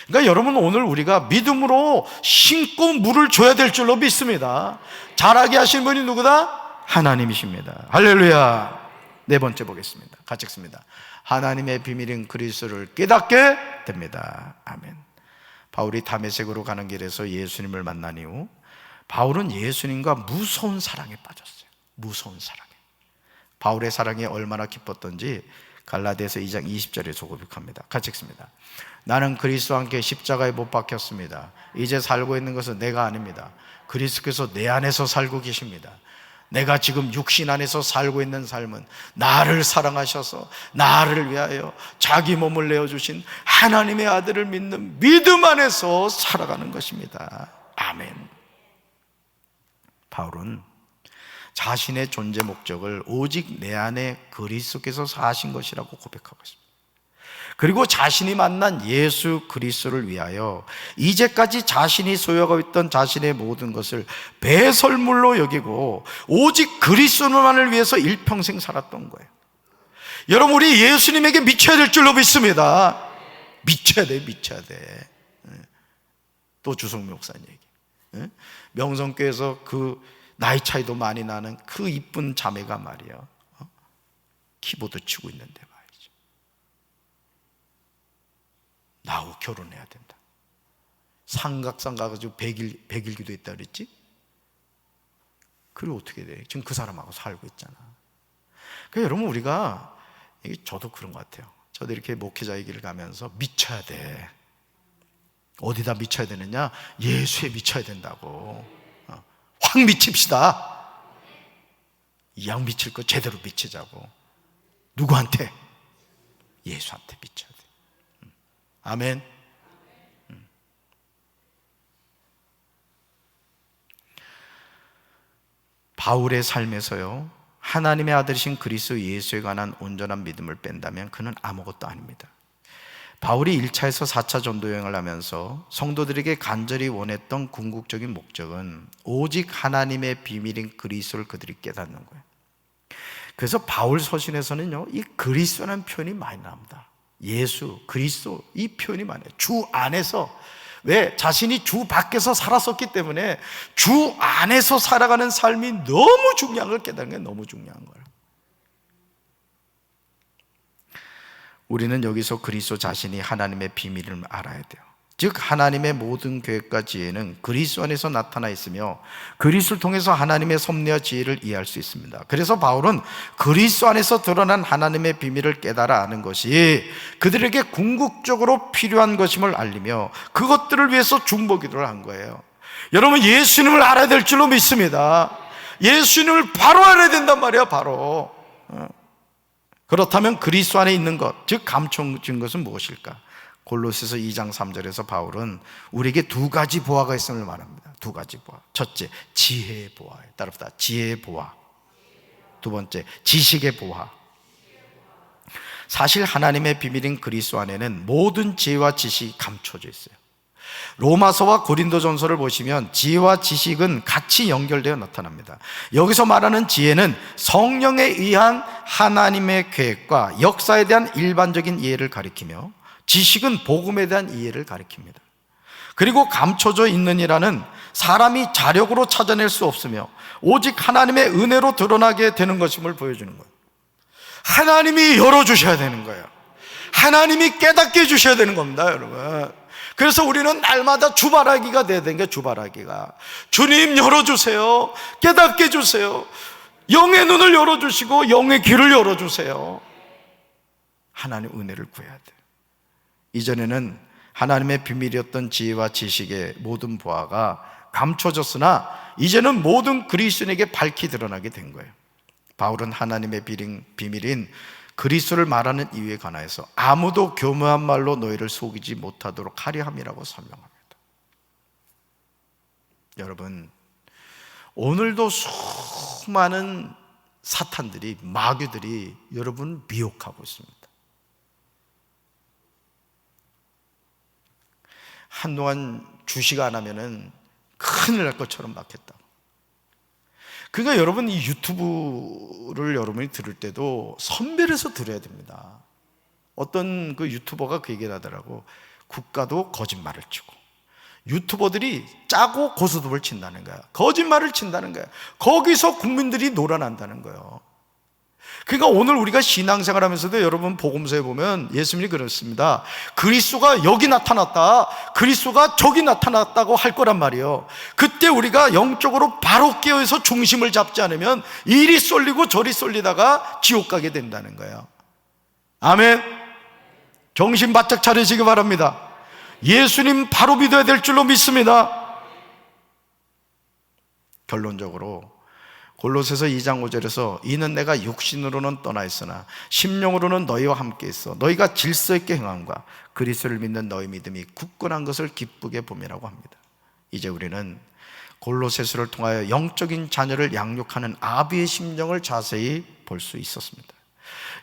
그러니까 여러분, 오늘 우리가 믿음으로 심고 물을 줘야 될 줄로 믿습니다. 자라게 하신 분이 누구다? 하나님이십니다. 할렐루야. 네 번째 보겠습니다. 같이 읽습니다. 하나님의 비밀인 그리스도를 깨닫게 됩니다. 아멘. 바울이 다메섹으로 가는 길에서 예수님을 만난 이후 바울은 예수님과 무서운 사랑에 빠졌어요. 무서운 사랑에. 바울의 사랑이 얼마나 깊었던지 갈라디아서 2장 20절에서 고백합니다. 같이 읽습니다. 나는 그리스도와 함께 십자가에 못 박혔습니다. 이제 살고 있는 것은 내가 아닙니다. 그리스도께서 내 안에서 살고 계십니다. 내가 지금 육신 안에서 살고 있는 삶은 나를 사랑하셔서 나를 위하여 자기 몸을 내어주신 하나님의 아들을 믿는 믿음 안에서 살아가는 것입니다. 아멘. 바울은 자신의 존재 목적을 오직 내 안에 그리스도께서 사신 것이라고 고백하고 있습니다. 그리고 자신이 만난 예수 그리스도를 위하여 이제까지 자신이 소유하고 있던 자신의 모든 것을 배설물로 여기고 오직 그리스도만을 위해서 일평생 살았던 거예요. 여러분, 우리 예수님에게 미쳐야 될 줄로 믿습니다. 미쳐야 돼, 미쳐야 돼. 또 주성미 목사님 얘기. 명성교에서 그 나이 차이도 많이 나는 그 이쁜 자매가 말이야, 키보드 치고 있는데 말이죠, 나하고 결혼해야 된다. 삼각산 가가지고 100일 기도했다 그랬지? 그리고 어떻게 돼? 지금 그 사람하고 살고 있잖아. 그러니까 여러분, 우리가, 저도 그런 것 같아요. 저도 이렇게 목회자의 길을 가면서 미쳐야 돼. 어디다 미쳐야 되느냐? 예수에 미쳐야 된다고. 확 미칩시다. 양 미칠 거 제대로 미치자고. 누구한테? 예수한테 미쳐야 돼. 아멘. 바울의 삶에서요, 하나님의 아들이신 그리스도 예수에 관한 온전한 믿음을 뺀다면 그는 아무것도 아닙니다. 바울이 1차에서 4차 전도 여행을 하면서 성도들에게 간절히 원했던 궁극적인 목적은 오직 하나님의 비밀인 그리스도를 그들이 깨닫는 거예요. 그래서 바울 서신에서는요, 이 그리스도라는 표현이 많이 나옵니다. 예수, 그리스도, 이 표현이 많아요. 주 안에서. 왜? 자신이 주 밖에서 살았었기 때문에 주 안에서 살아가는 삶이 너무 중요한 걸 깨닫는 게 너무 중요한 거예요. 우리는 여기서 그리스도 자신이 하나님의 비밀을 알아야 돼요. 즉 하나님의 모든 계획과 지혜는 그리스도 안에서 나타나 있으며 그리스도를 통해서 하나님의 섭리와 지혜를 이해할 수 있습니다. 그래서 바울은 그리스도 안에서 드러난 하나님의 비밀을 깨달아 아는 것이 그들에게 궁극적으로 필요한 것임을 알리며 그것들을 위해서 중보기도를 한 거예요. 여러분, 예수님을 알아야 될 줄로 믿습니다. 예수님을 바로 알아야 된단 말이야, 바로. 그렇다면 그리스도 안에 있는 것, 즉 감춰진 것은 무엇일까? 골로새서 2장 3절에서 바울은 우리에게 두 가지 보화가 있음을 말합니다. 두 가지 보화. 첫째, 지혜의 보화. 따릅니다. 지혜의 보화. 두 번째, 지식의 보화. 사실 하나님의 비밀인 그리스도 안에는 모든 지혜와 지식이 감춰져 있어요. 로마서와 고린도전서를 보시면 지혜와 지식은 같이 연결되어 나타납니다. 여기서 말하는 지혜는 성령에 의한 하나님의 계획과 역사에 대한 일반적인 이해를 가리키며 지식은 복음에 대한 이해를 가리킵니다. 그리고 감춰져 있느니라는 사람이 자력으로 찾아낼 수 없으며 오직 하나님의 은혜로 드러나게 되는 것임을 보여주는 거예요. 하나님이 열어주셔야 되는 거예요. 하나님이 깨닫게 해주셔야 되는 겁니다, 여러분. 그래서 우리는 날마다 주바라기가 돼야 되는 게, 주바라기가 주님 열어주세요, 깨닫게 해주세요, 영의 눈을 열어주시고 영의 귀를 열어주세요. 하나님 은혜를 구해야 돼요. 이전에는 하나님의 비밀이었던 지혜와 지식의 모든 보화가 감춰졌으나 이제는 모든 그리스도인에게 밝히 드러나게 된 거예요. 바울은 하나님의 비밀인 그리스도를 말하는 이유에 관하여서 아무도 교묘한 말로 너희를 속이지 못하도록 하려 함이라고 설명합니다. 여러분, 오늘도 수많은 사탄들이, 마귀들이 여러분 미혹하고 있습니다. 한동안 주식 안 하면은 큰일 날 것처럼 막혔다. 그러니까 여러분, 이 유튜브를 여러분이 들을 때도 선별해서 들어야 됩니다. 어떤 그 유튜버가 그 얘기를 하더라고. 국가도 거짓말을 치고 유튜버들이 짜고 고스톱을 친다는 거야. 거짓말을 친다는 거야. 거기서 국민들이 놀아난다는 거예요. 그러니까 오늘 우리가 신앙생활 하면서도 여러분 복음서에 보면 예수님이 그렇습니다. 그리스도가 여기 나타났다, 그리스도가 저기 나타났다고 할 거란 말이에요. 그때 우리가 영적으로 바로 깨어서 중심을 잡지 않으면 이리 쏠리고 저리 쏠리다가 지옥 가게 된다는 거예요. 아멘. 정신 바짝 차리시기 바랍니다. 예수님 바로 믿어야 될 줄로 믿습니다. 결론적으로 골로새서 2장 5절에서 이는 내가 육신으로는 떠나 있으나 심령으로는 너희와 함께 있어 너희가 질서 있게 행함과 그리스도를 믿는 너희 믿음이 굳건한 것을 기쁘게 봄이라고 합니다. 이제 우리는 골로새서를 통하여 영적인 자녀를 양육하는 아비의 심정을 자세히 볼 수 있었습니다.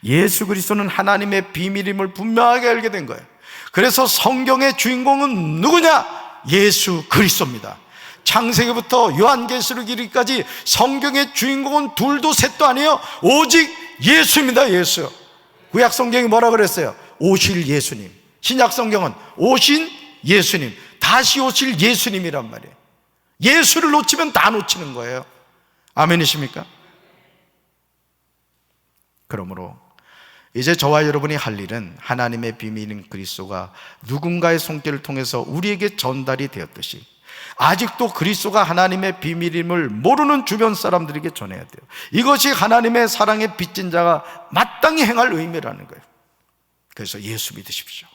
예수 그리스도는 하나님의 비밀임을 분명하게 알게 된 거예요. 그래서 성경의 주인공은 누구냐? 예수 그리스도입니다. 창세기부터 요한계시록 이르기까지 성경의 주인공은 둘도 셋도 아니에요. 오직 예수입니다. 예수. 구약 성경이 뭐라 그랬어요? 오실 예수님. 신약 성경은 오신 예수님, 다시 오실 예수님이란 말이에요. 예수를 놓치면 다 놓치는 거예요. 아멘이십니까? 그러므로 이제 저와 여러분이 할 일은 하나님의 비밀인 그리스도가 누군가의 손길을 통해서 우리에게 전달이 되었듯이 아직도 그리스도가 하나님의 비밀임을 모르는 주변 사람들에게 전해야 돼요. 이것이 하나님의 사랑의 빚진 자가 마땅히 행할 의미라는 거예요. 그래서 예수 믿으십시오.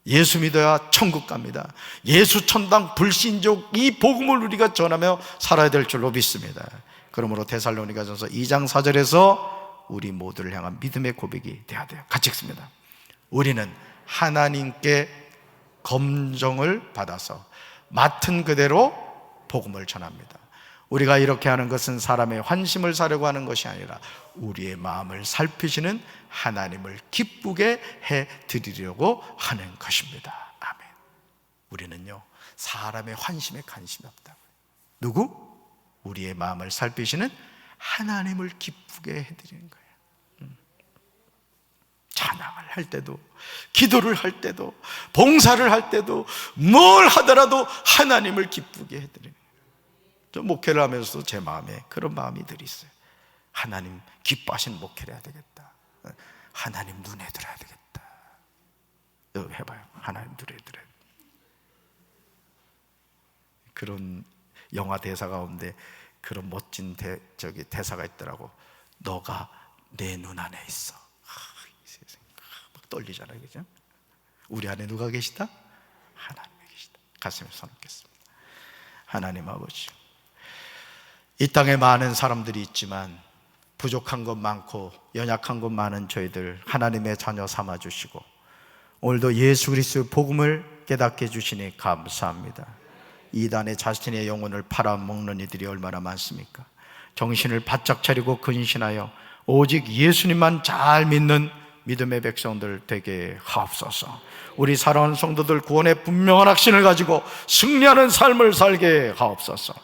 예수 믿어야 천국 갑니다. 예수 천당 불신족 이 복음을 우리가 전하며 살아야 될 줄로 믿습니다. 그러므로 데살로니가전서 2장 4절에서 우리 모두를 향한 믿음의 고백이 돼야 돼요. 같이 읽습니다. 우리는 하나님께 검정을 받아서 맡은 그대로 복음을 전합니다. 우리가 이렇게 하는 것은 사람의 환심을 사려고 하는 것이 아니라 우리의 마음을 살피시는 하나님을 기쁘게 해드리려고 하는 것입니다. 아멘. 우리는요, 사람의 환심에 관심이 없다고요. 누구? 우리의 마음을 살피시는 하나님을 기쁘게 해드리는 거예요. 찬양을 할 때도, 기도를 할 때도, 봉사를 할 때도, 뭘 하더라도 하나님을 기쁘게 해드리는 거예요. 저 목회를 하면서도 제 마음에 그런 마음이 늘 있어요. 하나님 기뻐하시는 목회를 해야 되겠다. 하나님 눈에 들어야 되겠다. 여러분 해봐요. 하나님 눈에 들어야 되겠다. 그런 영화 대사 가운데 그런 멋진 대사가 있더라고. 너가 내 눈 안에 있어. 이 세상 막 떨리잖아요, 그죠? 우리 안에 누가 계시다? 하나님이 계시다. 가슴에 손 얹겠습니다. 하나님 아버지, 이 땅에 많은 사람들이 있지만 부족한 것 많고 연약한 것 많은 저희들 하나님의 자녀 삼아 주시고 오늘도 예수 그리스도의 복음을 깨닫게 해주시니 감사합니다. 이단에 자신의 영혼을 팔아먹는 이들이 얼마나 많습니까? 정신을 바짝 차리고 근신하여 오직 예수님만 잘 믿는 믿음의 백성들 되게 하옵소서. 우리 사랑하는 성도들 구원의 분명한 확신을 가지고 승리하는 삶을 살게 하옵소서.